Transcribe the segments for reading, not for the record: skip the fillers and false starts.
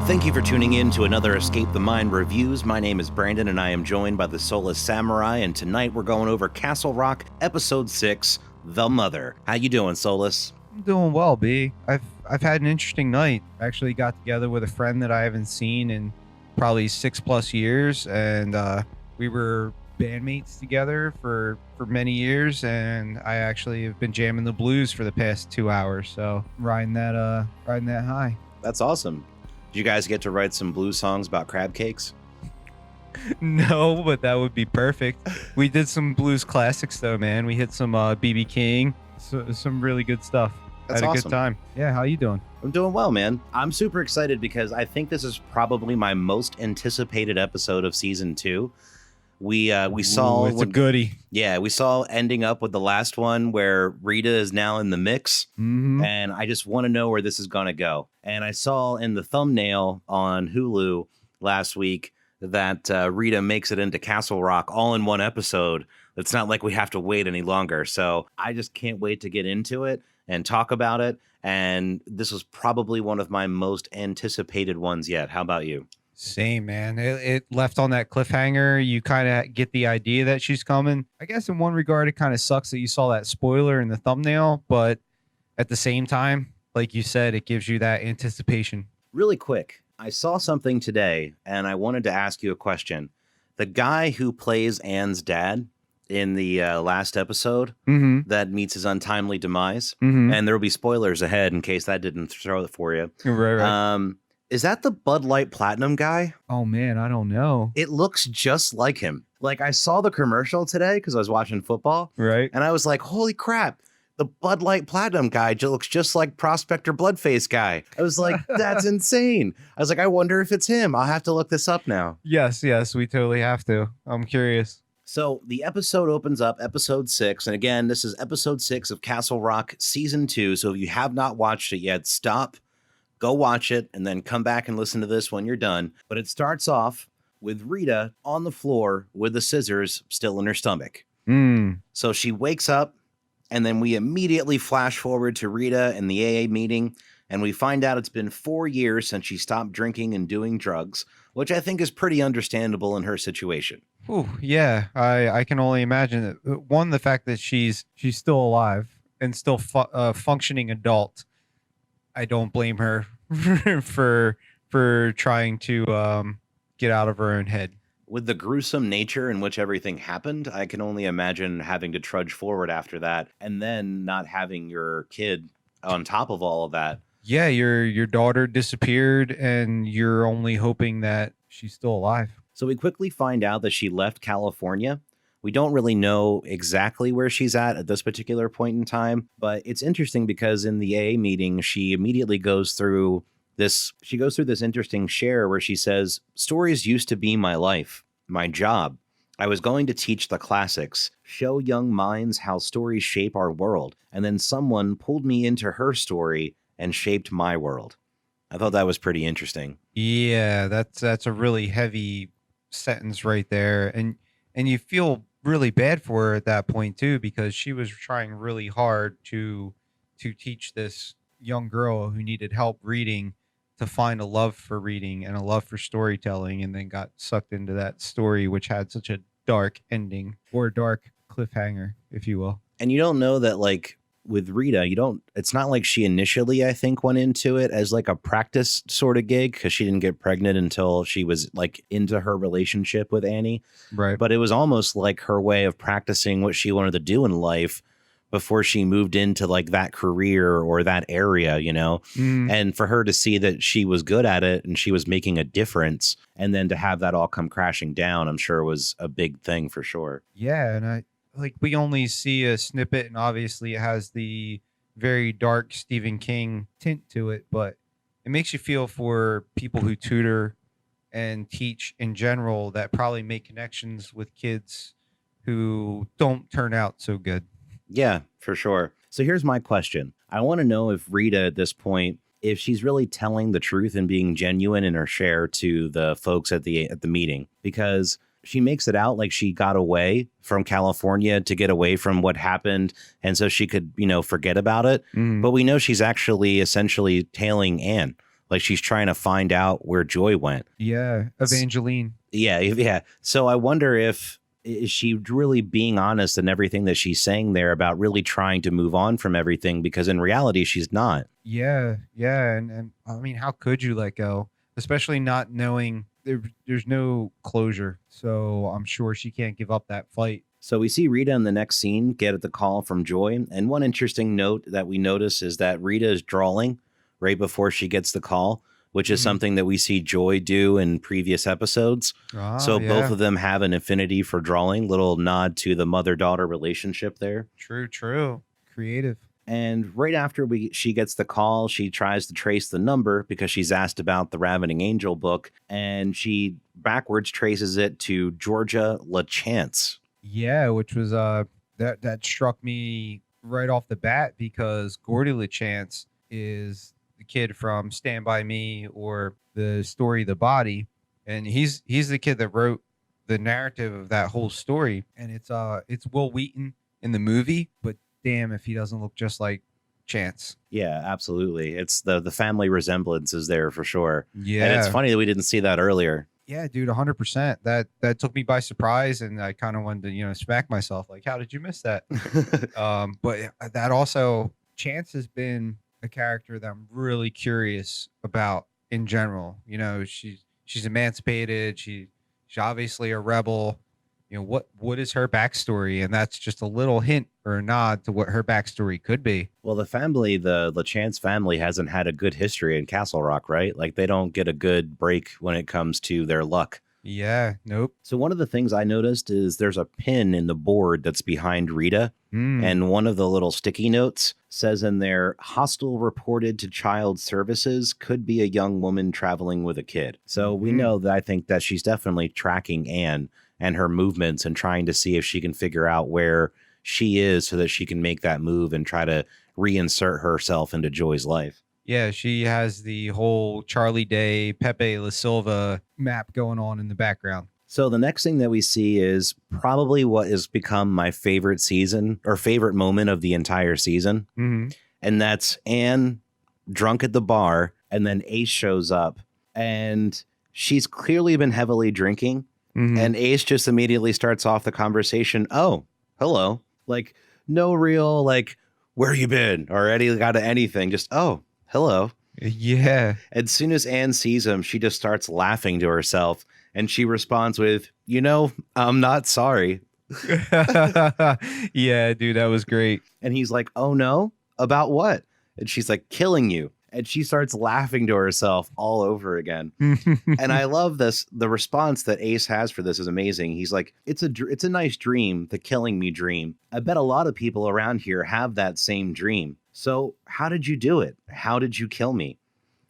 Thank you for tuning in to another Escape the Mind Reviews. My name is Brandon, and I am joined by the Soulless Samurai, and tonight we're going over Castle Rock, Episode 6, The Mother. How you doing, Soulless? I'm doing well, B. I've had an interesting night. I actually got together with a friend that I haven't seen in probably 6+ years, and we were bandmates together for many years, and I actually have been jamming the blues for the past 2 hours, so riding that high. That's awesome. Did you guys get to write some blues songs about crab cakes? No, but that would be perfect. We did some blues classics though, man. We hit some BB King, some really good stuff. That's Had a awesome. good time. Yeah, how you doing? I'm doing well, man. I'm super excited because I think this is probably my most anticipated episode of season 2. We saw it's a goodie. Yeah, we saw ending up with the last one where Rita is now in the mix, and I just want to know where this is going to go. And I saw in the thumbnail on Hulu last week that Rita makes it into Castle Rock all in one episode. It's not like we have to wait any longer. So I just can't wait to get into it and talk about it. And this was probably one of my most anticipated ones yet. How about you? Same, man. It left on that cliffhanger. You kind of get the idea that she's coming. I guess in one regard, it kind of sucks that you saw that spoiler in the thumbnail, but at the same time, like you said, it gives you that anticipation. Really quick, I saw something today, and I wanted to ask you a question. The guy who plays Anne's dad in the last episode that meets his untimely demise, and there will be spoilers ahead in case that didn't throw it for you. Right. Is that the Bud Light Platinum guy? Oh, man, I don't know. It looks just like him. Like, I saw the commercial today because I was watching football. Right. And I was like, holy crap. The Bud Light Platinum guy looks just like Prospector Bloodface guy. I was like, that's insane. I was like, I wonder if it's him. I'll have to look this up now. Yes, we totally have to. I'm curious. So the episode opens up, episode 6. And again, this is episode 6 of Castle Rock season 2. So if you have not watched it yet, stop, go watch it, and then come back and listen to this when you're done. But it starts off with Rita on the floor with the scissors still in her stomach. So she wakes up, and then we immediately flash forward to Rita in the AA meeting, and we find out it's been 4 years since she stopped drinking and doing drugs, which I think is pretty understandable in her situation. Ooh, yeah, I can only imagine that. One, the fact that she's still alive and still functioning adult. I don't blame her for trying to get out of her own head. With the gruesome nature in which everything happened, I can only imagine having to trudge forward after that and then not having your kid on top of all of that. Yeah, your daughter disappeared and you're only hoping that she's still alive. So we quickly find out that she left California. We don't really know exactly where she's at this particular point in time, but it's interesting because in the AA meeting, she immediately goes through this interesting share where she says, stories used to be my life, my job. I was going to teach the classics, show young minds how stories shape our world. And then someone pulled me into her story and shaped my world. I thought that was pretty interesting. Yeah, that's a really heavy sentence right there. And you feel really bad for her at that point too, because she was trying really hard to teach this young girl who needed help reading to find a love for reading and a love for storytelling, and then got sucked into that story which had such a dark ending, or a dark cliffhanger, if you will. And you don't know that, like, with Rita, it's not like she initially, I think, went into it as like a practice sort of gig, because she didn't get pregnant until she was like into her relationship with Annie. Right. But it was almost like her way of practicing what she wanted to do in life before she moved into like that career or that area, and for her to see that she was good at it and she was making a difference, and then to have that all come crashing down, I'm sure was a big thing for sure. Yeah. And we only see a snippet, and obviously it has the very dark Stephen King tint to it, but it makes you feel for people who tutor and teach in general that probably make connections with kids who don't turn out so good. Yeah, for sure. So here's my question. I want to know if Rita at this point, if she's really telling the truth and being genuine in her share to the folks at the meeting, because she makes it out like she got away from California to get away from what happened, and so she could, forget about it. But we know she's actually essentially tailing Anne. Like she's trying to find out where Joy went. Yeah, Evangeline. Yeah. So I wonder if is she really being honest in everything that she's saying there about really trying to move on from everything, because in reality she's not. Yeah, and I mean, how could you let go, especially not knowing there's no closure. So I'm sure she can't give up that fight. So we see Rita in the next scene get the call from Joy. And one interesting note that we notice is that Rita is drawing right before she gets the call, which is something that we see Joy do in previous episodes. So both of them have an affinity for drawing. Little nod to the mother-daughter relationship there. True. Creative. And right after she gets the call, she tries to trace the number because she's asked about the Ravening Angel book, and she backwards traces it to Georgia LaChance. Yeah, which was that struck me right off the bat, because Gordy LaChance is the kid from Stand By Me or the story The Body, and he's the kid that wrote the narrative of that whole story. And it's Will Wheaton in the movie, but damn if he doesn't look just like Chance. Yeah, absolutely. It's the family resemblance is there for sure. Yeah, and it's funny that we didn't see that earlier. Yeah, dude, 100%. That took me by surprise, and I kind of wanted to, smack myself, like, how did you miss that? But that also, Chance has been a character that I'm really curious about in general. She's emancipated. She's obviously a rebel. What is her backstory? And that's just a little hint or a nod to what her backstory could be. Well, the LaChance family hasn't had a good history in Castle Rock, right? Like they don't get a good break when it comes to their luck. Yeah, nope. So one of the things I noticed is there's a pin in the board that's behind Rita. And one of the little sticky notes says in there, hostile reported to child services, could be a young woman traveling with a kid. So we know that I think that she's definitely tracking Anne and her movements and trying to see if she can figure out where she is so that she can make that move and try to reinsert herself into Joy's life. Yeah, she has the whole Charlie Day, Pepe La Silva map going on in the background. So the next thing that we see is probably what has become my favorite season or favorite moment of the entire season. And that's Anne drunk at the bar, and then Ace shows up, and she's clearly been heavily drinking. And Ace just immediately starts off the conversation. Oh, hello. Like no real, like, where you been or anything. Just, oh, hello. Yeah. As soon as Anne sees him, she just starts laughing to herself. And she responds with, I'm not sorry. Yeah, dude, that was great. And he's like, oh, no, about what? And she's like, killing you. And she starts laughing to herself all over again. And I love this. The response that Ace has for this is amazing. He's like, it's a nice dream, the killing me dream. I bet a lot of people around here have that same dream. So how did you do it? How did you kill me?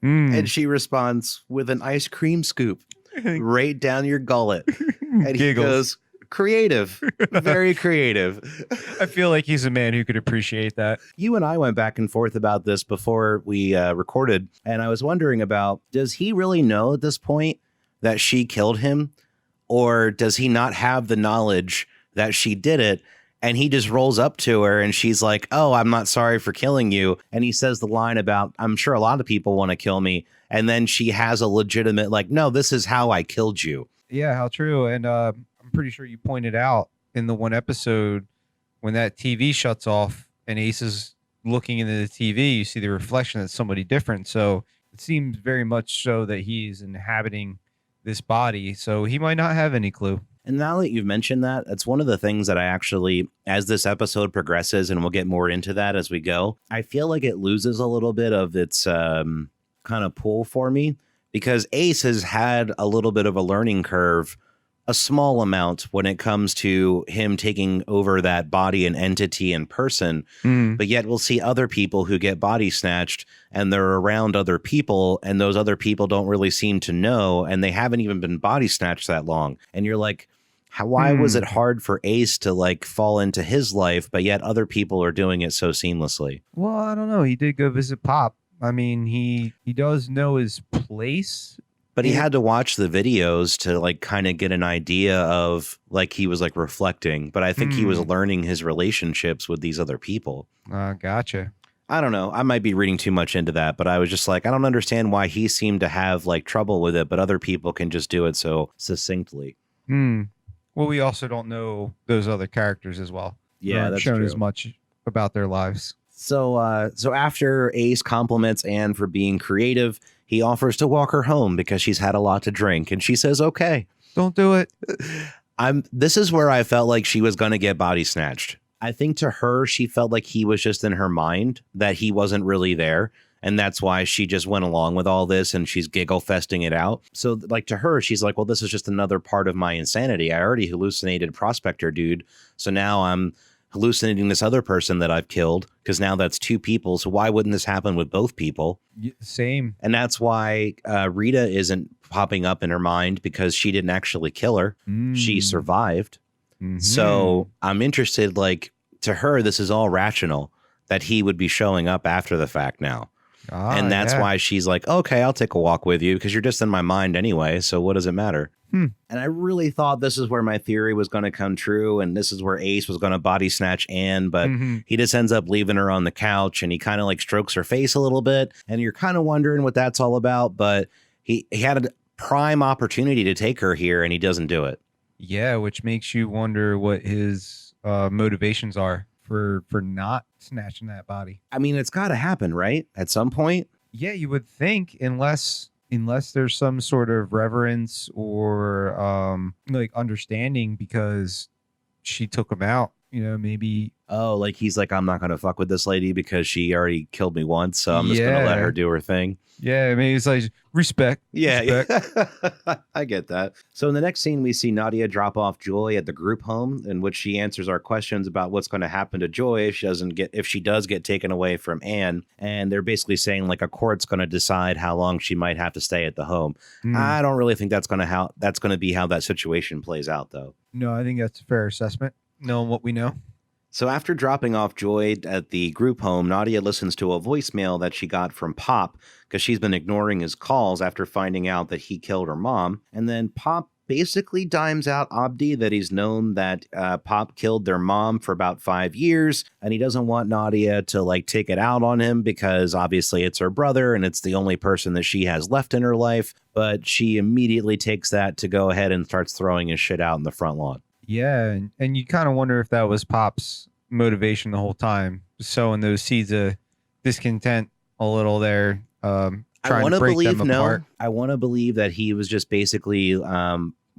And she responds with an ice cream scoop right down your gullet. And he goes, creative, very creative. I feel like he's a man who could appreciate that. You and I went back and forth about this before we recorded, and I was wondering about, does he really know at this point that she killed him, or does he not have the knowledge that she did it, and he just rolls up to her and she's like, oh, I'm not sorry for killing you, and he says the line about, I'm sure a lot of people want to kill me, and then she has a legitimate, like, no, this is how I killed you. Yeah, how true. And I'm pretty sure you pointed out in the one episode when that TV shuts off and Ace is looking into the TV, you see the reflection of somebody different. So it seems very much so that he's inhabiting this body. So he might not have any clue. And now that you've mentioned that, that's one of the things that I actually, as this episode progresses, and we'll get more into that as we go, I feel like it loses a little bit of its kind of pull for me, because Ace has had a little bit of a learning curve, a small amount when it comes to him taking over that body and entity in person. But yet we'll see other people who get body snatched and they're around other people, and those other people don't really seem to know, and they haven't even been body snatched that long. And you're like, why was it hard for Ace to like fall into his life, but yet other people are doing it so seamlessly? Well, I don't know. He did go visit Pop. I mean, he does know his place. But he had to watch the videos to like kind of get an idea of, like, he was like reflecting. But I think he was learning his relationships with these other people. Gotcha. I don't know. I might be reading too much into that, but I was just like, I don't understand why he seemed to have like trouble with it, but other people can just do it so succinctly. Hmm. Well, we also don't know those other characters as well. We Yeah, aren't that's shown true. as much about their lives. So after Ace compliments Anne for being creative, he offers to walk her home because she's had a lot to drink, and she says, okay. Don't do it. This is where I felt like she was going to get body snatched. I think to her, she felt like he was just in her mind, that he wasn't really there. And that's why she just went along with all this and she's giggle festing it out. So like to her, she's like, well, this is just another part of my insanity. I already hallucinated Prospector Dude. So now I'm hallucinating this other person that I've killed, because now that's two people. So why wouldn't this happen with both people? Same. And that's why Rita isn't popping up in her mind, because she didn't actually kill her. She survived. Mm-hmm. So I'm interested, like to her, this is all rational that he would be showing up after the fact now. And that's why she's like, okay, I'll take a walk with you because you're just in my mind anyway. So what does it matter? And I really thought this is where my theory was going to come true. And this is where Ace was going to body snatch Anne. But he just ends up leaving her on the couch and he kind of like strokes her face a little bit. And you're kind of wondering what that's all about. But he had a prime opportunity to take her here and he doesn't do it. Yeah, which makes you wonder what his motivations are for not snatching that body. I mean, it's got to happen, right? At some point. Yeah, you would think, unless there's some sort of reverence or like understanding, because she took him out. You know, maybe. Oh, like he's like, I'm not going to fuck with this lady because she already killed me once. So I'm just going to let her do her thing. Yeah, maybe it's like respect. Yeah, I get that. So in the next scene, we see Nadia drop off Joy at the group home, in which she answers our questions about what's going to happen to Joy if she does get taken away from Anne. And they're basically saying like a court's going to decide how long she might have to stay at the home. I don't really think that's going to be how that situation plays out, though. No, I think that's a fair assessment, knowing what we know. So after dropping off Joy at the group home, Nadia listens to a voicemail that she got from Pop, because she's been ignoring his calls after finding out that he killed her mom. And then Pop basically dimes out Abdi that he's known that Pop killed their mom for about 5 years, and he doesn't want Nadia to like take it out on him because obviously it's her brother and it's the only person that she has left in her life. But she immediately takes that to go ahead and starts throwing his shit out in the front lawn. Yeah, and you kind of wonder if that was Pop's motivation the whole time, sowing those seeds of discontent a little there, trying to break them apart. I want to believe that he was just basically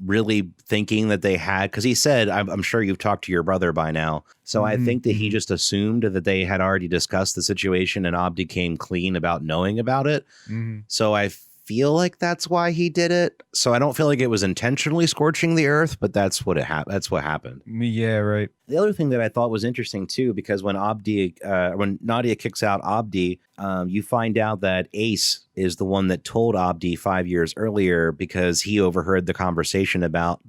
really thinking that they had, because he said, I'm sure you've talked to your brother by now. So I think that he just assumed that they had already discussed the situation and Abdi came clean about knowing about it. So I feel like that's why he did it. So I don't feel like it was intentionally scorching the earth, but that's what happened. Yeah, right. The other thing that I thought was interesting too, because when Nadia kicks out Abdi, you find out that Ace is the one that told Abdi 5 years earlier, because he overheard the conversation about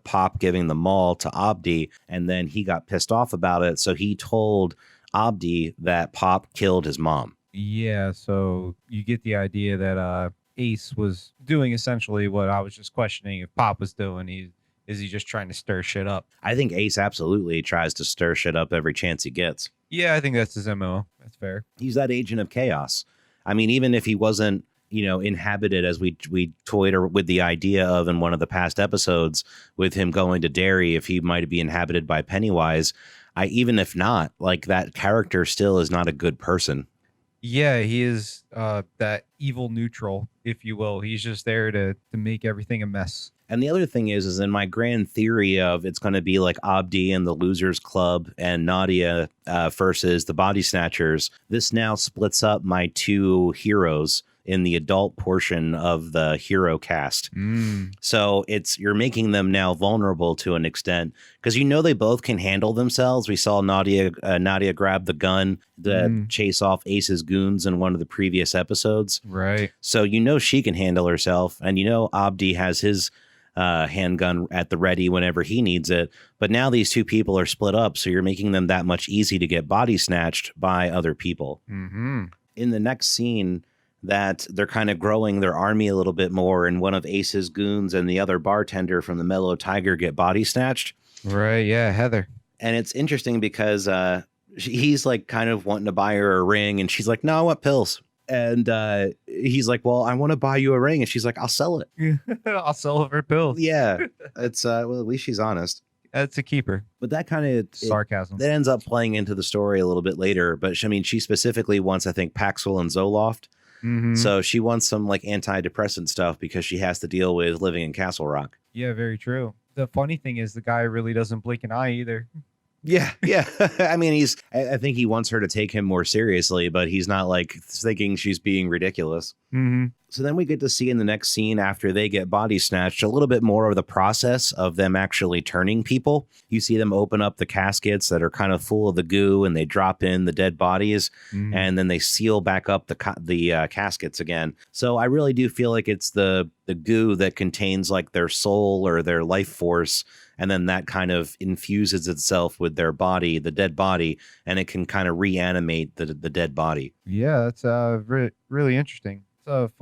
Pop giving the mall to Abdi, and then he got pissed off about it. So he told Abdi that Pop killed his mom. Yeah, so you get the idea that Ace was doing essentially what I was just questioning if Pop was doing. Is he just trying to stir shit up? I think Ace absolutely tries to stir shit up every chance he gets. Yeah, I think that's his MO. That's fair. He's that agent of chaos. I mean, even if he wasn't, inhabited as we toyed with the idea of in one of the past episodes with him going to Derry, if he might be inhabited by Pennywise, even if not, like that character still is not a good person. Yeah, he is that evil neutral, if you will. He's just there to make everything a mess. And the other thing is in my grand theory of it's going to be like Abdi and the Losers Club and Nadia versus the Body Snatchers, this now splits up my two heroes in the adult portion of the hero cast. So you're making them now vulnerable to an extent, because they both can handle themselves. We saw Nadia grab the gun to chase off Ace's goons in one of the previous episodes. Right. So she can handle herself, and Abdi has his handgun at the ready whenever he needs it. But now these two people are split up, so you're making them that much easy to get body snatched by other people. In the next scene, that they're kind of growing their army a little bit more, and one of Ace's goons and the other bartender from the Mellow Tiger get body snatched. Right, yeah, Heather. And it's interesting because he's like kind of wanting to buy her a ring, and she's like, no, I want pills. And he's like, well, I want to buy you a ring. And she's like, I'll sell it. I'll sell it for pills. Yeah. It's well, at least she's honest. That's a keeper. But that kind of Sarcasm. that ends up playing into the story a little bit later. But I mean, she specifically wants, I think, Paxil and Zoloft. Mhm. So she wants some like antidepressant stuff because she has to deal with living in Castle Rock. Yeah, very true. The funny thing is the guy really doesn't blink an eye either. Yeah. I mean, I think he wants her to take him more seriously, but he's not like thinking she's being ridiculous. Mm-hmm. So then we get to see in the next scene after they get body snatched a little bit more of the process of them actually turning people. You see them open up the caskets that are kind of full of the goo, and they drop in the dead bodies, and then they seal back up the caskets again. So I really do feel like it's the goo that contains like their soul or their life force, and then that kind of infuses itself with their body, the dead body, and it can kind of reanimate the dead body. Yeah, that's really interesting. That's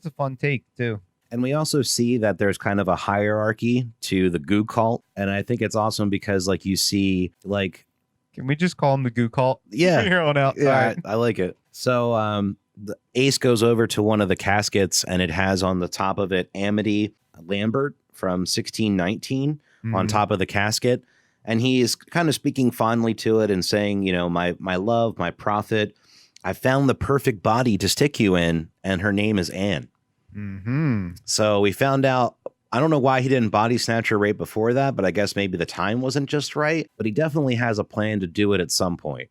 a fun take too. And we also see that there's kind of a hierarchy to the goo cult. And I think it's awesome because like you see like, can we just call him the goo cult? Yeah. Here on out. Yeah, Right. I like it. So the Ace goes over to one of the caskets, and it has on the top of it Amity Lambert from 1619 on top of the casket. And he is kind of speaking fondly to it and saying, you know, my love, my prophet, I found the perfect body to stick you in, and her name is Anne. Mm-hmm. So we found out, I don't know why he didn't body snatch her right before that, but I guess maybe the time wasn't just right. But he definitely has a plan to do it at some point.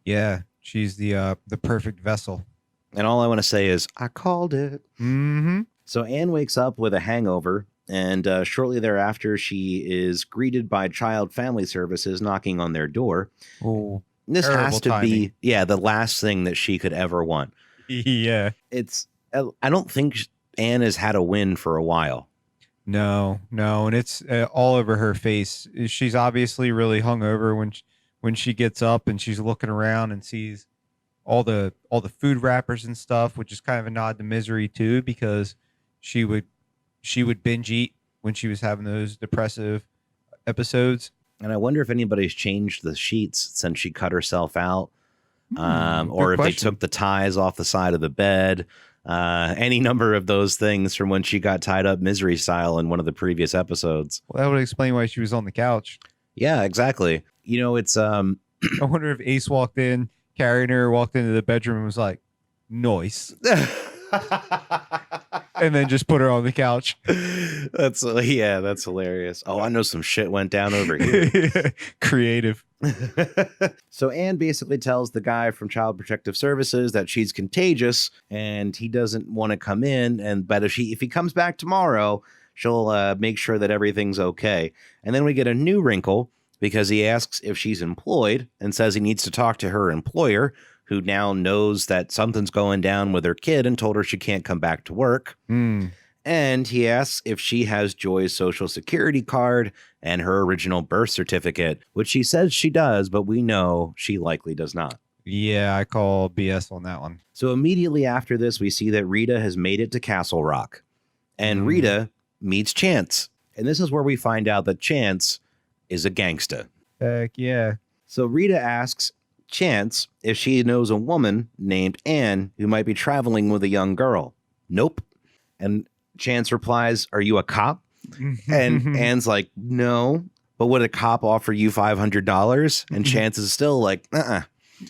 Yeah, she's the perfect vessel. And all I want to say is, I called it. Mm-hmm. So Anne wakes up with a hangover, and shortly thereafter, she is greeted by Child Family Services knocking on their door. Oh. This Terrible has to timing. be, the last thing that she could ever want. Yeah. I don't think Anne has had a win for a while. No, and it's all over her face. She's obviously really hungover when she gets up and she's looking around and sees all the food wrappers and stuff, which is kind of a nod to Misery too, because she would binge eat when she was having those depressive episodes. And I wonder if anybody's changed the sheets since she cut herself out, or if they took the ties off the side of the bed. Any number of those things from when she got tied up Misery style in one of the previous episodes. Well, that would explain why she was on the couch. Yeah, exactly. You know, it's I wonder if Ace walked in, carrying her, walked into the bedroom and was like, "Noise." And then just put her on the couch. That's hilarious. Oh, I know some shit went down over here. Creative. So Anne basically tells the guy from Child Protective Services that she's contagious and he doesn't want to come in. But if he comes back tomorrow, she'll make sure that everything's okay. And then we get a new wrinkle because he asks if she's employed and says he needs to talk to her employer, who now knows that something's going down with her kid and told her she can't come back to work. And he asks if she has Joy's social security card and her original birth certificate, which she says she does, but we know she likely does not. Yeah, I call BS on that one. So immediately after this, we see that Rita has made it to Castle Rock. And Rita meets Chance. And this is where we find out that Chance is a gangsta. Heck yeah. So Rita asks Chance if she knows a woman named Anne who might be traveling with a young girl. Nope. And Chance replies, "Are you a cop?" And Anne's like, "No, but would a cop offer you $500? And Chance is still like,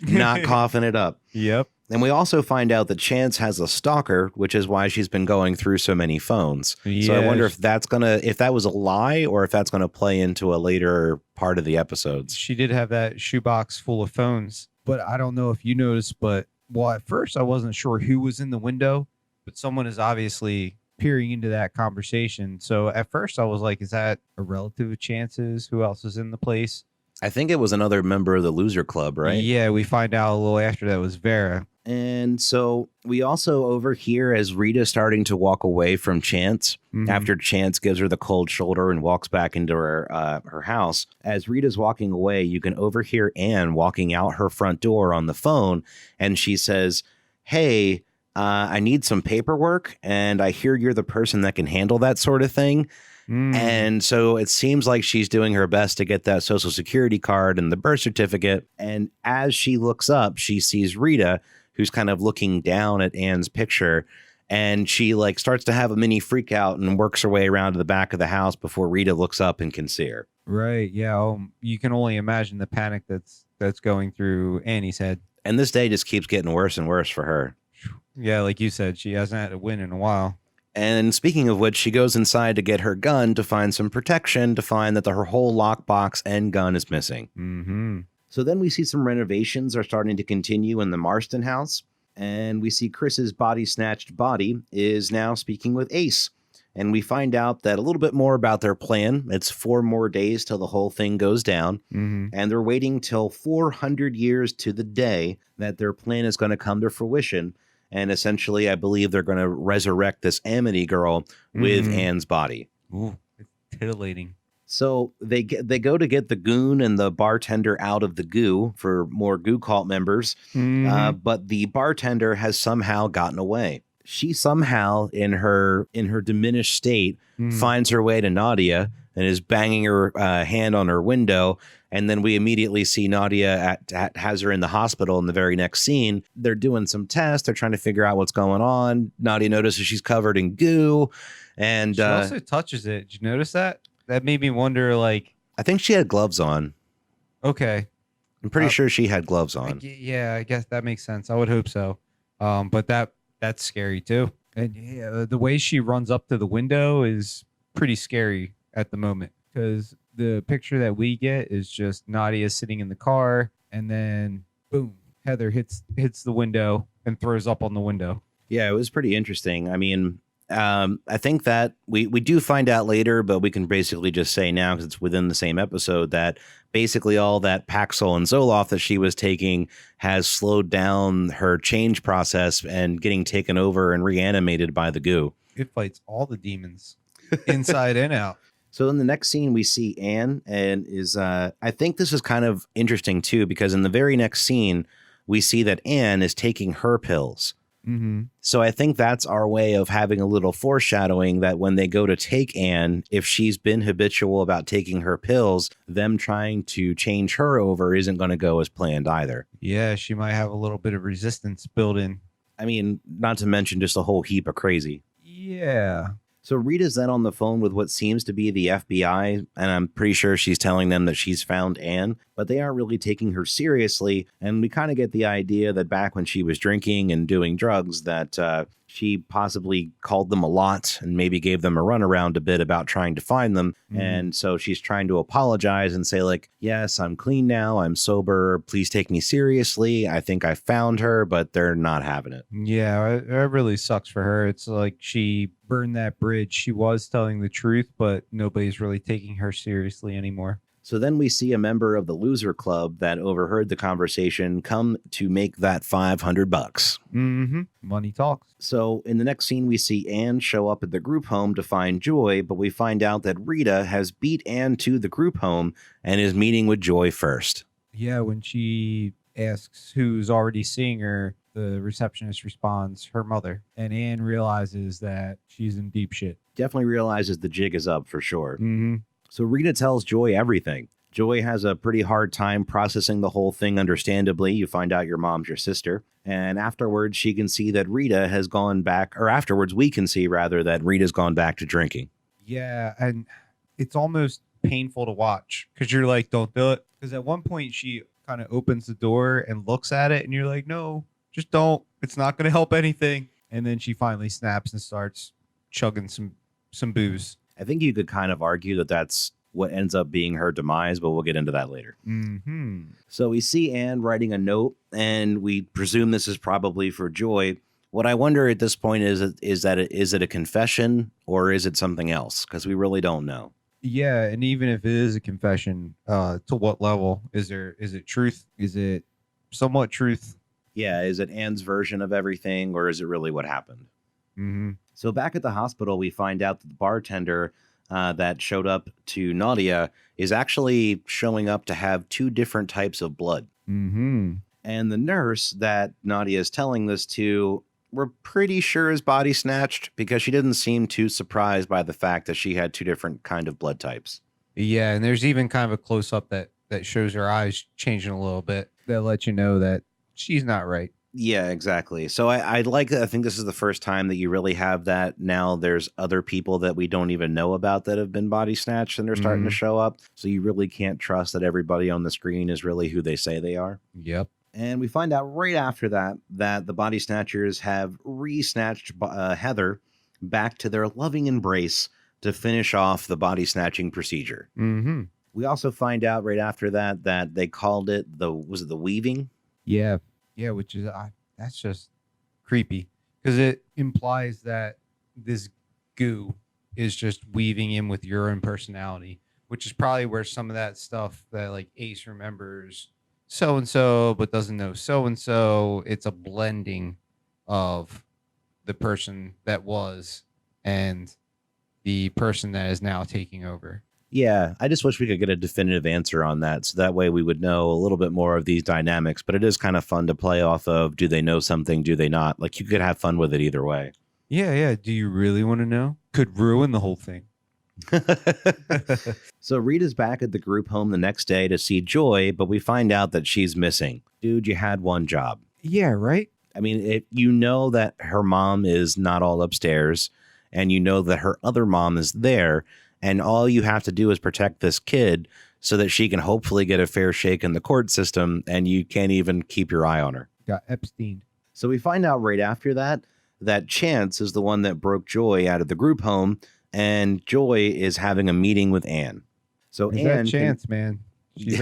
not coughing it up. Yep. And we also find out that Chance has a stalker, which is why she's been going through so many phones. Yeah. So I wonder if that was a lie or if that's going to play into a later part of the episodes. She did have that shoebox full of phones, but I don't know if you noticed, but at first I wasn't sure who was in the window, but someone is obviously peering into that conversation. So at first I was like, is that a relative of Chance's? Who else is in the place? I think it was another member of the Loser Club, right? Yeah, we find out a little after that was Vera. And so we also overhear as Rita starting to walk away from Chance after Chance gives her the cold shoulder and walks back into her house. As Rita's walking away, you can overhear Anne walking out her front door on the phone. And she says, "Hey, I need some paperwork. And I hear you're the person that can handle that sort of thing. And so it seems like she's doing her best to get that social security card and the birth certificate. And as she looks up, she sees Rita, who's kind of looking down at Anne's picture. And she like starts to have a mini freak out and works her way around to the back of the house before Rita looks up and can see her. Right. Yeah. You can only imagine the panic that's going through Annie's head. And this day just keeps getting worse and worse for her. Yeah, like you said, she hasn't had a win in a while. And speaking of which, she goes inside to get her gun to find some protection, to find that her whole lockbox and gun is missing. Mm-hmm. So then we see some renovations are starting to continue in the Marston house. And we see Chris's body-snatched body is now speaking with Ace. And we find out that a little bit more about their plan. It's 4 more days till the whole thing goes down. Mm-hmm. And they're waiting till 400 years to the day that their plan is going to come to fruition. And essentially, I believe they're going to resurrect this Amity girl with Anne's body. Ooh, it's titillating. So they go to get the goon and the bartender out of the goo for more goo cult members. But the bartender has somehow gotten away. She somehow, in her diminished state, finds her way to Nadia and is banging her hand on her window. And then we immediately see Nadia has her in the hospital in the very next scene. They're doing some tests. They're trying to figure out what's going on. Nadia notices she's covered in goo. And she also touches it. Did you notice that? That made me wonder, like... I think she had gloves on. Okay. I'm pretty sure she had gloves on. Yeah, I guess that makes sense. I would hope so. But that's scary, too. And yeah, the way she runs up to the window is pretty scary at the moment, because the picture that we get is just Nadia sitting in the car, and then boom, Heather hits the window and throws up on the window. Yeah, it was pretty interesting. I mean, I think that we do find out later, but we can basically just say now, because it's within the same episode, that basically all that Paxil and Zoloft that she was taking has slowed down her change process and getting taken over and reanimated by the goo. It fights all the demons inside and out. So in the next scene, we see Anne, and I think this is kind of interesting too, because in the very next scene, we see that Anne is taking her pills. Mm-hmm. So I think that's our way of having a little foreshadowing that when they go to take Anne, if she's been habitual about taking her pills, them trying to change her over isn't going to go as planned either. Yeah, she might have a little bit of resistance built in. I mean, not to mention just a whole heap of crazy. Yeah. So Rita's then on the phone with what seems to be the FBI, and I'm pretty sure she's telling them that she's found Anne, but they aren't really taking her seriously. And we kind of get the idea that back when she was drinking and doing drugs, that she possibly called them a lot and maybe gave them a runaround a bit about trying to find them. And so she's trying to apologize and say, like, yes, I'm clean now. I'm sober. Please take me seriously. I think I found her, but they're not having it. Yeah, it really sucks for her. It's like she burned that bridge. She was telling the truth, but nobody's really taking her seriously anymore. So then we see a member of the loser club that overheard the conversation come to make that $500. Mm-hmm. Money talks. So in the next scene, we see Anne show up at the group home to find Joy, but we find out that Rita has beat Anne to the group home and is meeting with Joy first. Yeah, when she asks who's already seeing her, the receptionist responds, her mother. And Anne realizes that she's in deep shit. Definitely realizes the jig is up for sure. Mm-hmm. So Rita tells Joy everything. Joy has a pretty hard time processing the whole thing, understandably. You find out your mom's your sister. And afterwards, she can see that Rita has gone back, or afterwards, we can see, rather, that Rita's gone back to drinking. Yeah, and it's almost painful to watch because you're like, don't do it. Because at one point, she kind of opens the door and looks at it, and you're like, no, just don't. It's not going to help anything. And then she finally snaps and starts chugging some booze. I think you could kind of argue that that's what ends up being her demise, but we'll get into that later. Mm-hmm. So we see Anne writing a note, and we presume this is probably for Joy. What I wonder at this point is it a confession or is it something else? Because we really don't know. Yeah, and even if it is a confession, to what level? Is it truth? Is it somewhat truth? Yeah, is it Anne's version of everything, or is it really what happened? Mm-hmm. So back at the hospital, we find out that the bartender that showed up to Nadia is actually showing up to have 2 different types of blood. Mm-hmm. And the nurse that Nadia is telling this to we're pretty sure is body snatched because she didn't seem too surprised by the fact that she had two different kind of blood types. Yeah, and there's even kind of a close up that shows her eyes changing a little bit. That lets you know that she's not right. Yeah, exactly. So I like that. I think this is the first time that you really have that. Now there's other people that we don't even know about that have been body snatched and they're starting to show up. So you really can't trust that everybody on the screen is really who they say they are. Yep. And we find out right after that that the body snatchers have re-snatched Heather back to their loving embrace to finish off the body snatching procedure. Mm-hmm. We also find out right after that that they called it was it the weaving? Yeah. Yeah, which is that's just creepy because it implies that this goo is just weaving in with your own personality, which is probably where some of that stuff that like Ace remembers so and so but doesn't know so and so. It's a blending of the person that was and the person that is now taking over. Yeah, I just wish we could get a definitive answer on that. So that way we would know a little bit more of these dynamics. But it is kind of fun to play off of. Do they know something? Do they not? Like you could have fun with it either way. Yeah. Do you really want to know? Could ruin the whole thing. So Rita's back at the group home the next day to see Joy, but we find out that she's missing. Dude, you had one job. Yeah, right? I mean, you know that her mom is not all upstairs, and you know that her other mom is there. And all you have to do is protect this kid so that she can hopefully get a fair shake in the court system, and you can't even keep your eye on her. Got Epstein. So we find out right after that Chance is the one that broke Joy out of the group home, and Joy is having a meeting with Anne. So Anne, Chance, man. She's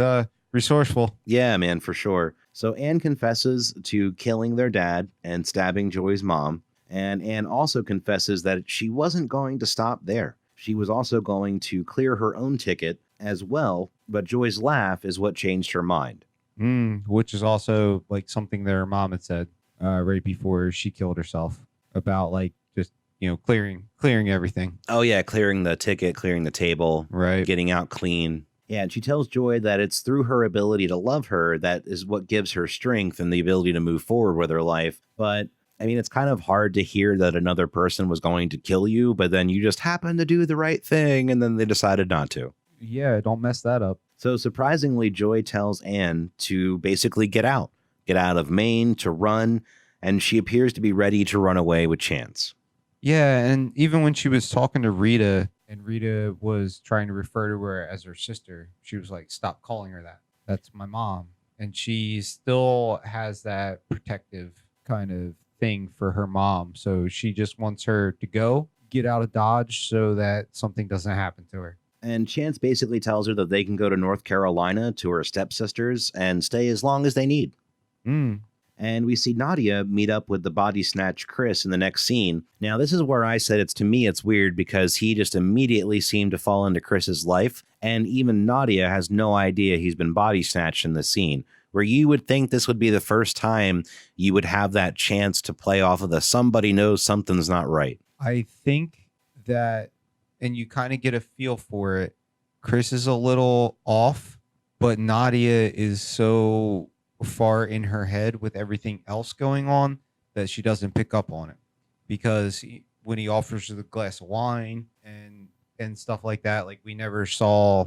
resourceful. Yeah, man, for sure. So Anne confesses to killing their dad and stabbing Joy's mom. And Anne also confesses that she wasn't going to stop there. She was also going to clear her own ticket as well, but Joy's laugh is what changed her mind. Which is also like something that her mom had said right before she killed herself about like just, clearing everything. Oh, yeah, clearing the ticket, clearing the table, right, getting out clean. Yeah, and she tells Joy that it's through her ability to love her that is what gives her strength and the ability to move forward with her life. But I mean, it's kind of hard to hear that another person was going to kill you, but then you just happened to do the right thing, and then they decided not to. Yeah, don't mess that up. So surprisingly, Joy tells Anne to basically get out of Maine, to run, and she appears to be ready to run away with Chance. Yeah, and even when she was talking to Rita, and Rita was trying to refer to her as her sister, she was like, stop calling her that. That's my mom. And she still has that protective kind of thing for her mom. So she just wants her to go, get out of Dodge so that something doesn't happen to her. And Chance basically tells her that they can go to North Carolina to her stepsisters and stay as long as they need. And we see Nadia meet up with the body snatch Chris in the next scene. Now, this is where I said to me, it's weird because he just immediately seemed to fall into Chris's life. And even Nadia has no idea he's been body snatched in the scene, where you would think this would be the first time you would have that chance to play off of the somebody knows something's not right. I think that, and you kind of get a feel for it, Chris is a little off, but Nadia is so far in her head with everything else going on that she doesn't pick up on it. Because when he offers her the glass of wine and stuff like that, like we never saw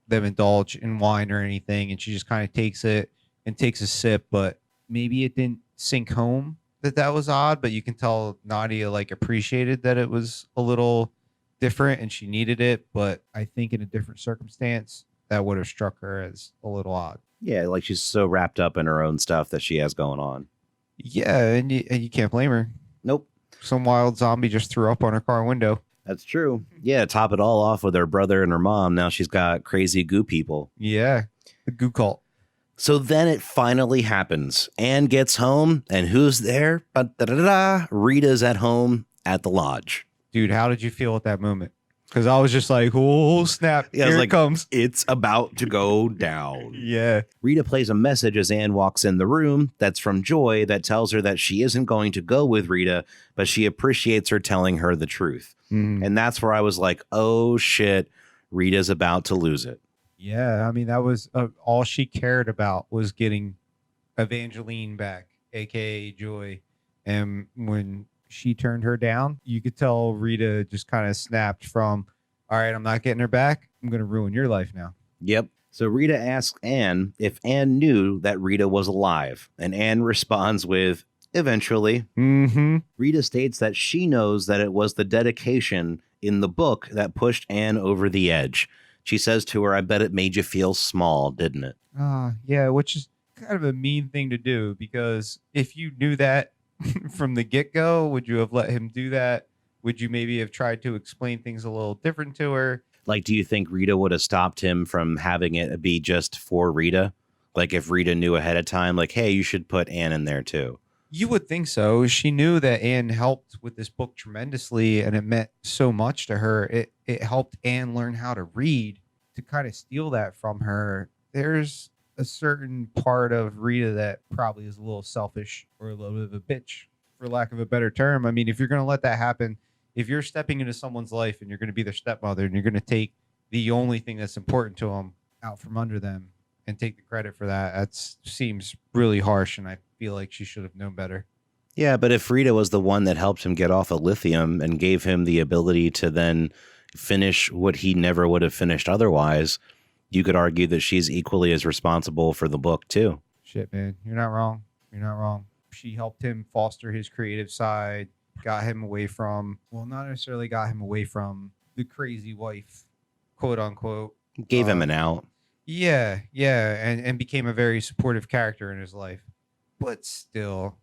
them indulge in wine or anything, and she just kind of takes it and takes a sip, but maybe it didn't sink home that was odd, but you can tell Nadia like appreciated that it was a little different and she needed it, but I think in a different circumstance that would have struck her as a little odd. Yeah, like she's so wrapped up in her own stuff that she has going on. Yeah, and you can't blame her. Nope. Some wild zombie just threw up on her car window. That's true. Yeah, top it all off with her brother and her mom. Now she's got crazy goo people. Yeah, the goo cult. So then it finally happens. Anne gets home, and who's there? Rita's at home at the lodge. Dude, how did you feel at that moment? Because I was just like, oh, snap. Yeah, here it comes. It's about to go down. Yeah. Rita plays a message as Anne walks in the room. That's from Joy that tells her that she isn't going to go with Rita, but she appreciates her telling her the truth. And that's where I was like, oh, shit, Rita's about to lose it. Yeah, I mean, that was all she cared about was getting Evangeline back, a.k.a. Joy. And when she turned her down, you could tell Rita just kind of snapped from, all right, I'm not getting her back. I'm going to ruin your life now. Yep. So Rita asks Anne if Anne knew that Rita was alive, and Anne responds with, eventually. Mm-hmm. Rita states that she knows that it was the dedication in the book that pushed Anne over the edge. She says to her, I bet it made you feel small, didn't it? Yeah, which is kind of a mean thing to do, because if you knew that from the get-go, would you have let him do that? Would you maybe have tried to explain things a little different to her? Like, do you think Rita would have stopped him from having it be just for Rita? Like, if Rita knew ahead of time, like, hey, you should put Anne in there too. You would think so. She knew that Anne helped with this book tremendously, and it meant so much to her. It helped Anne learn how to read. To kind of steal that from her, there's a certain part of Rita that probably is a little selfish or a little bit of a bitch, for lack of a better term. I mean, if you're going to let that happen, if you're stepping into someone's life and you're going to be their stepmother and you're going to take the only thing that's important to them out from under them and take the credit for that, that seems really harsh, and I feel like she should have known better. Yeah, but if Rita was the one that helped him get off of lithium and gave him the ability to then finish what he never would have finished otherwise, you could argue that she's equally as responsible for the book too. Shit, man. You're not wrong. You're not wrong. She helped him foster his creative side, got him away from, well, not necessarily got him away from the crazy wife, quote unquote. Gave him an out. Yeah, and became a very supportive character in his life. But still,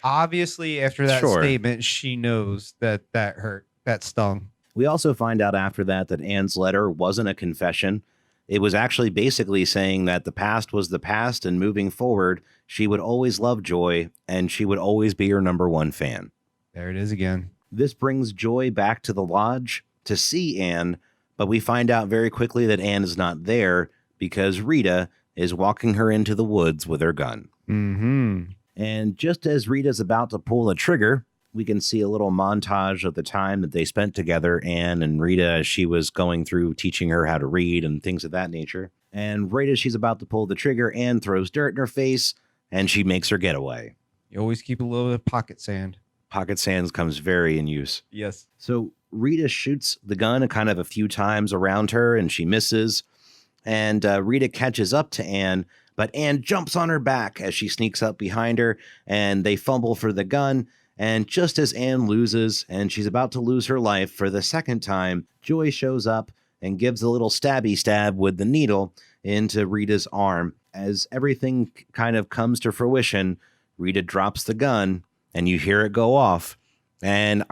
obviously after that statement, she knows that hurt, that stung. We also find out after that Anne's letter wasn't a confession. It was actually basically saying that the past was the past, and moving forward, she would always love Joy, and she would always be her number one fan. There it is again. This brings Joy back to the lodge to see Anne, but we find out very quickly that Anne is not there because Rita is walking her into the woods with her gun. Mm-hmm. And just as Rita's about to pull the trigger, we can see a little montage of the time that they spent together, Anne and Rita, as she was going through teaching her how to read and things of that nature. And right as she's about to pull the trigger, Anne throws dirt in her face and she makes her getaway. You always keep a little bit of pocket sand. Pocket sand comes very in use. Yes. So Rita shoots the gun kind of a few times around her and she misses. And Rita catches up to Anne, but Anne jumps on her back as she sneaks up behind her, and they fumble for the gun. And just as Anne loses and she's about to lose her life for the second time, Joy shows up and gives a little stabby stab with the needle into Rita's arm. As everything kind of comes to fruition, Rita drops the gun and you hear it go off. And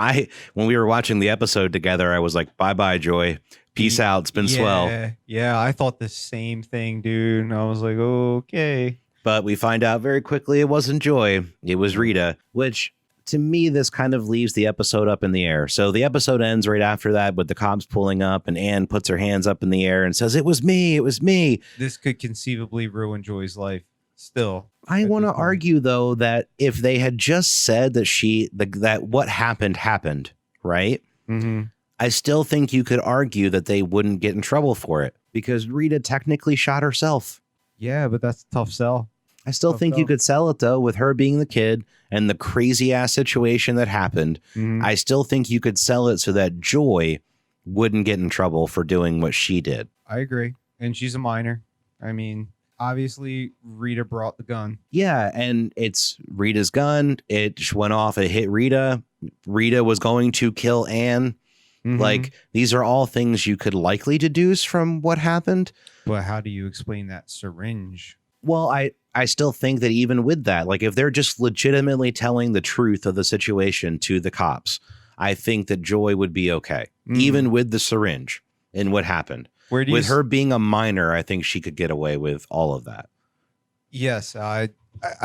when we were watching the episode together, I was like, bye-bye, Joy. Peace out. It's been swell. Yeah, I thought the same thing, dude. And I was like, okay. But we find out very quickly it wasn't Joy. It was Rita, which to me, this kind of leaves the episode up in the air. So the episode ends right after that with the cops pulling up and Anne puts her hands up in the air and says, it was me. It was me. This could conceivably ruin Joy's life still. I want to argue, though, that if they had just said that that what happened, right? Mm-hmm. I still think you could argue that they wouldn't get in trouble for it because Rita technically shot herself. Yeah, but that's a tough sell. I still think you could sell it, though, with her being the kid and the crazy ass situation that happened. Mm-hmm. I still think you could sell it so that Joy wouldn't get in trouble for doing what she did. I agree. And she's a minor. I mean, obviously, Rita brought the gun. Yeah, and it's Rita's gun. It went off. It hit Rita. Rita was going to kill Anne. Mm-hmm. Like, these are all things you could likely deduce from what happened. But how do you explain that syringe? Well, I still think that even with that, like if they're just legitimately telling the truth of the situation to the cops, I think that Joy would be okay, even with the syringe and what happened. With her being a minor, I think she could get away with all of that. Yes, I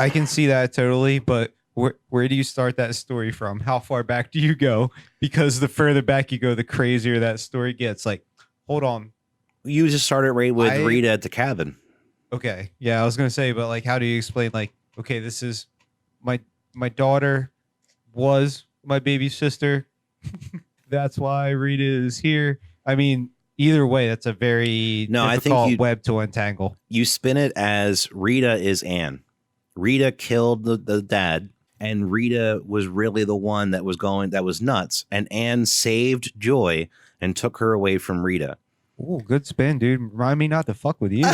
can see that totally. But where do you start that story from? How far back do you go? Because the further back you go, the crazier that story gets. Like, hold on. You just started right with Rita at the cabin. Okay. Yeah, I was going to say, but like, how do you explain, like, okay, this is my daughter was my baby sister. That's why Rita is here. I mean, either way, that's a very difficult web to untangle. You spin it as Rita is Anne. Rita killed the dad, and Rita was really the one that was nuts, and Anne saved Joy and took her away from Rita. Oh, good spin, dude. Remind me not to fuck with you.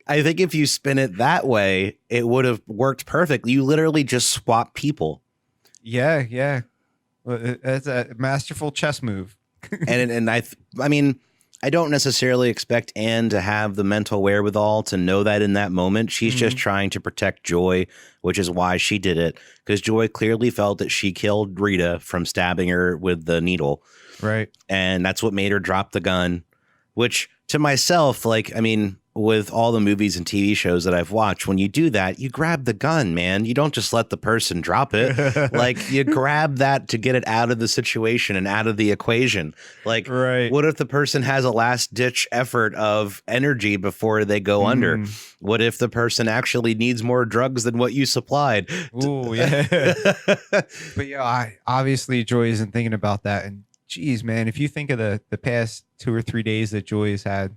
I think if you spin it that way, it would have worked perfectly. You literally just swap people. Yeah. Well, that's a masterful chess move. and I mean, I don't necessarily expect Anne to have the mental wherewithal to know that in that moment. She's just trying to protect Joy, which is why she did it. Because Joy clearly felt that she killed Rita from stabbing her with the needle. Right. And that's what made her drop the gun, which to myself, like, I mean, with all the movies and TV shows that I've watched, when you do that, you grab the gun, man. You don't just let the person drop it. Like, you grab that to get it out of the situation and out of the equation. Like, right. What if the person has a last ditch effort of energy before they go under? What if the person actually needs more drugs than what you supplied? Oh, yeah. But yeah, obviously Joy isn't thinking about that. And geez, man, if you think of the past 2 or 3 days that Joy has had,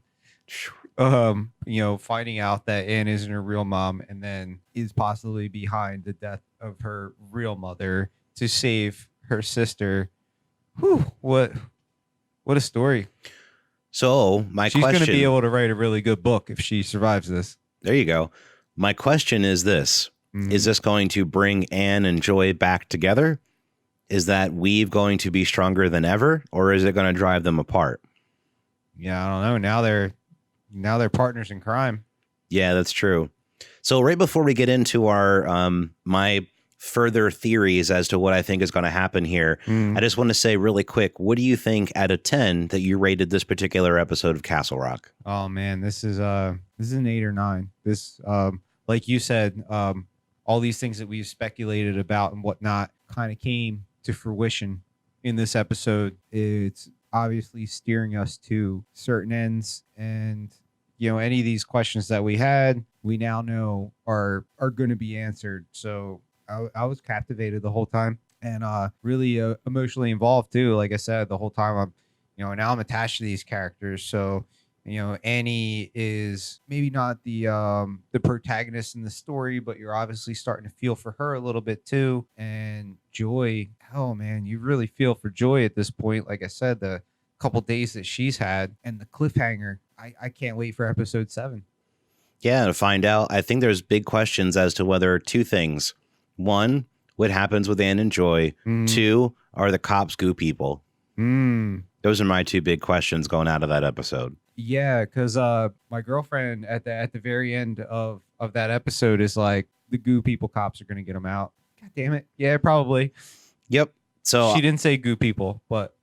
finding out that Anne isn't her real mom and then is possibly behind the death of her real mother to save her sister. Whew, what a story. So she's going to be able to write a really good book if she survives this. There you go. My question is this. Is this going to bring Anne and Joy back together? Is that weave going to be stronger than ever, or is it going to drive them apart? Yeah, I don't know. Now they're partners in crime. Yeah, that's true. So right before we get into our my further theories as to what I think is going to happen here, I just want to say really quick, what do you think out of 10 that you rated this particular episode of Castle Rock? Oh man, this is an 8 or 9. This like you said, all these things that we've speculated about and whatnot kind of came to fruition in this episode. It's obviously steering us to certain ends, and any of these questions that we had, we now know are going to be answered. So I was captivated the whole time, and really emotionally involved too. Like I said, the whole time now I'm attached to these characters. So Annie is maybe not the protagonist in the story, but you're obviously starting to feel for her a little bit too. And Joy, oh man, you really feel for Joy at this point. Like I said, the couple days that she's had and the cliffhanger, I can't wait for episode 7. Yeah, to find out. I think there's big questions as to whether 2 things. 1, what happens with Anne and Joy? 2, are the cops goo people? Those are my 2 big questions going out of that episode. Yeah, because my girlfriend at the very end of that episode is like, the goo people cops are going to get them out. God damn it. Yeah, probably. Yep. So she didn't say goo people, but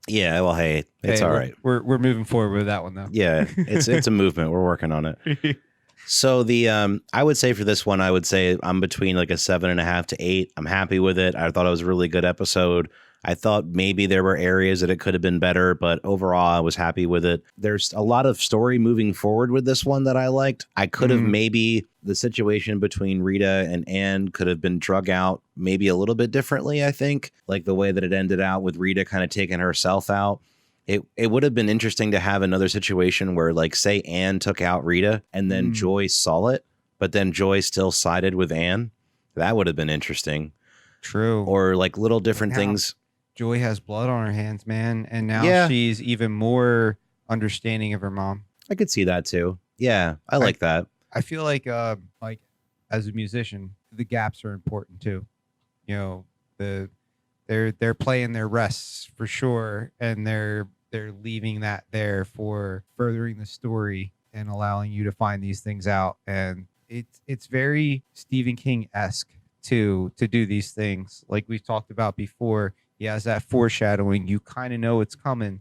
yeah, well, hey, it's all right. We're moving forward with that one though. Yeah, it's a movement. We're working on it. So the I would say for this one, I would say I'm between like a 7.5 to 8. I'm happy with it. I thought it was a really good episode. I thought maybe there were areas that it could have been better, but overall I was happy with it. There's a lot of story moving forward with this one that I liked. I could have maybe the situation between Rita and Anne could have been drug out maybe a little bit differently, I think. Like the way that it ended out with Rita kind of taking herself out. It would have been interesting to have another situation where, like, say Anne took out Rita and then Joy saw it, but then Joy still sided with Anne. That would have been interesting. True. Or like little different things. Joy has blood on her hands, man. And now she's even more understanding of her mom. I could see that too. Yeah, I like that. I feel like as a musician, the gaps are important too. They're playing their rests for sure, and they're leaving that there for furthering the story and allowing you to find these things out. And it's very Stephen King-esque to do these things. Like we've talked about before, he has that foreshadowing. You kind of know it's coming.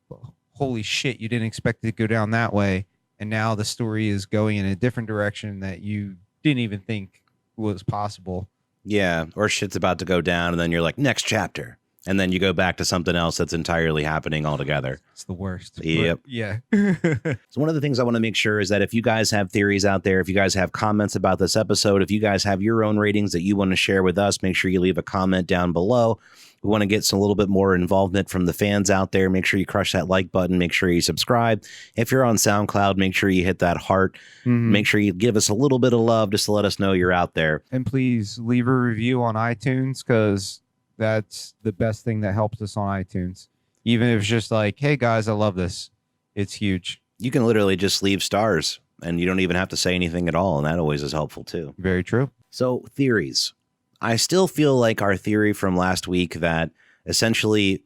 But holy shit, you didn't expect it to go down that way. And now the story is going in a different direction that you didn't even think was possible. Yeah, or shit's about to go down, and then you're like, next chapter. and then you go back to something else that's entirely happening altogether. It's the worst. Yep. Yeah. So one of the things I want to make sure is that if you guys have theories out there, if you guys have comments about this episode, if you guys have your own ratings that you want to share with us, make sure you leave a comment down below. We want to get some a little bit more involvement from the fans out there. Make sure you crush that like button. Make sure you subscribe. If you're on SoundCloud, make sure you hit that heart. Make sure you give us a little bit of love just to let us know you're out there. And please leave a review on iTunes, because that's the best thing that helps us on iTunes. Even if it's just like, hey guys, I love this. It's huge. You can literally just leave stars and you don't even have to say anything at all. And that always is helpful too. Very true. So theories. I still feel like our theory from last week that essentially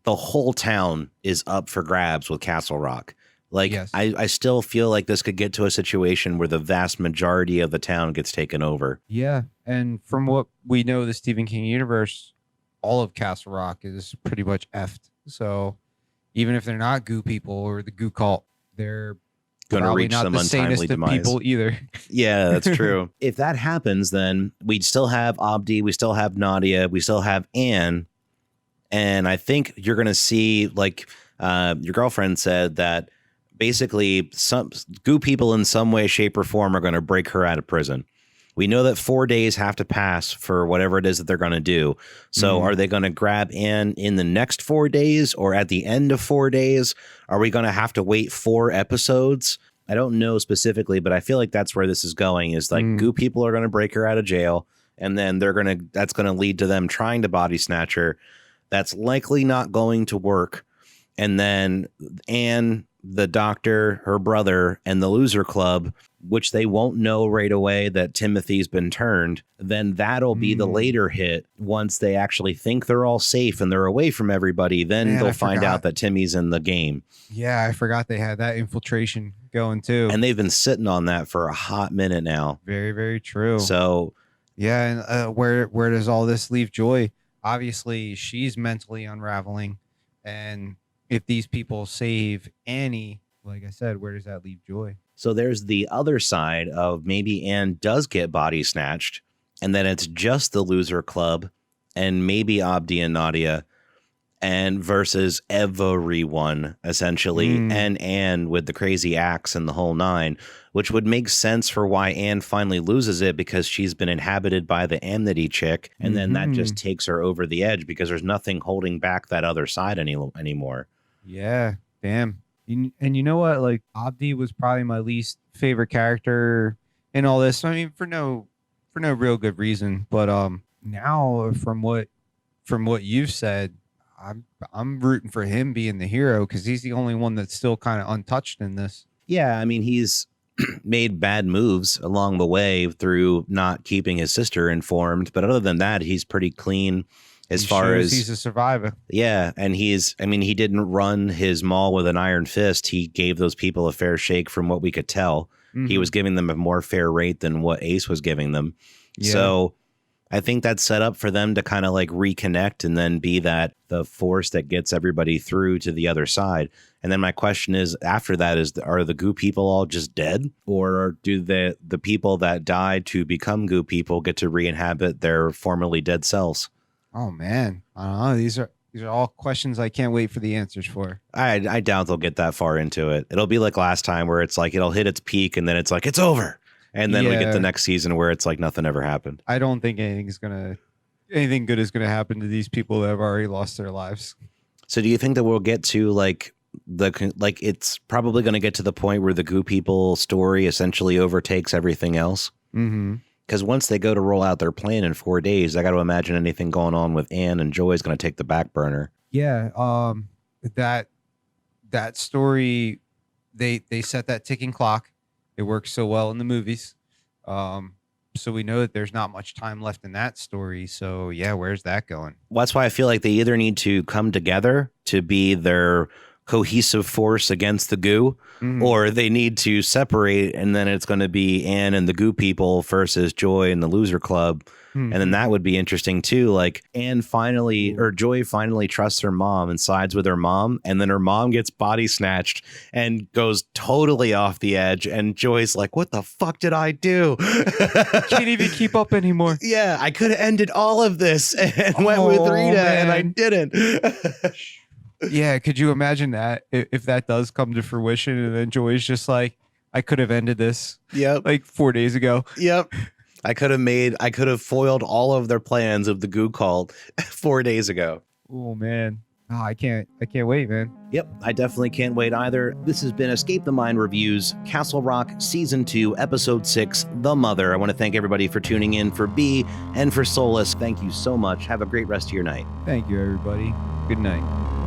the whole town is up for grabs with Castle Rock. Like, Yes. I still feel like this could get to a situation where the vast majority of the town gets taken over. Yeah. And from what we know, the Stephen King universe, all of Castle Rock is pretty much effed. So even if they're not goo people or the goo cult, they're Going to probably reach not some the untimely sanest of demise. people either. Yeah, that's true. If that happens, then we'd still have Abdi, we still have Nadia, we still have Anne. And I think you're going to see, like your girlfriend said, that basically some goo people in some way, shape, or form are going to break her out of prison. We know that 4 days have to pass for whatever it is that they're going to do. So are they going to grab Anne in the next 4 days or at the end of 4 days? Are we going to have to wait 4 episodes? I don't know specifically, but I feel like that's where this is going, is like goo people are going to break her out of jail. And then that's going to lead to them trying to body snatch her. That's likely not going to work. And then Anne, the doctor, her brother, and the loser club, which they won't know right away that Timothy's been turned, then that'll be the later hit. Once they actually think they're all safe and they're away from everybody, then they'll find out that Timmy's in the game. Yeah, I forgot they had that infiltration going too. And they've been sitting on that for a hot minute now. Very, very true. So yeah, and where does all this leave Joy? Obviously, she's mentally unraveling, and if these people save Annie, like I said, where does that leave Joy? So there's the other side of maybe Anne does get body snatched, and then it's just the loser club and maybe Abdi and Nadia, and versus everyone essentially, and Anne with the crazy axe and the whole nine, which would make sense for why Anne finally loses it, because she's been inhabited by the Amity chick, and then that just takes her over the edge because there's nothing holding back that other side anymore. Yeah, damn. And you know what? Like, Abdi was probably my least favorite character in all this. I mean, for no real good reason. But now from what you've said, I'm rooting for him being the hero, because he's the only one that's still kind of untouched in this. Yeah, I mean, he's made bad moves along the way through not keeping his sister informed, but other than that, he's pretty clean. As far as he's a survivor. Yeah. And he didn't run his mall with an iron fist. He gave those people a fair shake from what we could tell. He was giving them a more fair rate than what Ace was giving them. Yeah. So I think that's set up for them to kind of like reconnect and then be the force that gets everybody through to the other side. And then my question is, after that, are the goo people all just dead? Or do the people that died to become goo people get to re-inhabit their formerly dead selves? Oh man, I don't know. These are all questions I can't wait for the answers for. I doubt they'll get that far into it. It'll be like last time, where it's like it'll hit its peak and then it's like it's over, and then we get the next season where it's like nothing ever happened. I don't think anything good is gonna happen to these people that have already lost their lives. So do you think that we'll get to it's probably going to get to the point where the goo people story essentially overtakes everything else? Mm-hmm. Because once they go to roll out their plan in 4 days, I got to imagine anything going on with Anne and Joy is going to take the back burner. Yeah. That story, they set that ticking clock. It works so well in the movies. So we know that there's not much time left in that story. So yeah, where's that going? Well, that's why I feel like they either need to come together to be their cohesive force against the goo, or they need to separate, and then it's going to be Anne and the goo people versus Joy and the loser club. And then that would be interesting too. Like Anne finally, or Joy finally trusts her mom and sides with her mom, and then her mom gets body snatched and goes totally off the edge. And Joy's like, "What the fuck did I do? Can't even keep up anymore." Yeah, I could have ended all of this and went with Rita, and I didn't. Yeah, could you imagine that if that does come to fruition, and then Joy's just like, "I could have ended this, like 4 days ago." Yep. I could have foiled all of their plans of the goo cult 4 days ago. Oh man. Oh, I can't wait, man. Yep, I definitely can't wait either. This has been Escape the Mind Reviews, Castle Rock Season 2, Episode 6, The Mother. I want to thank everybody for tuning in, for B and for Solus. Thank you so much. Have a great rest of your night. Thank you, everybody. Good night.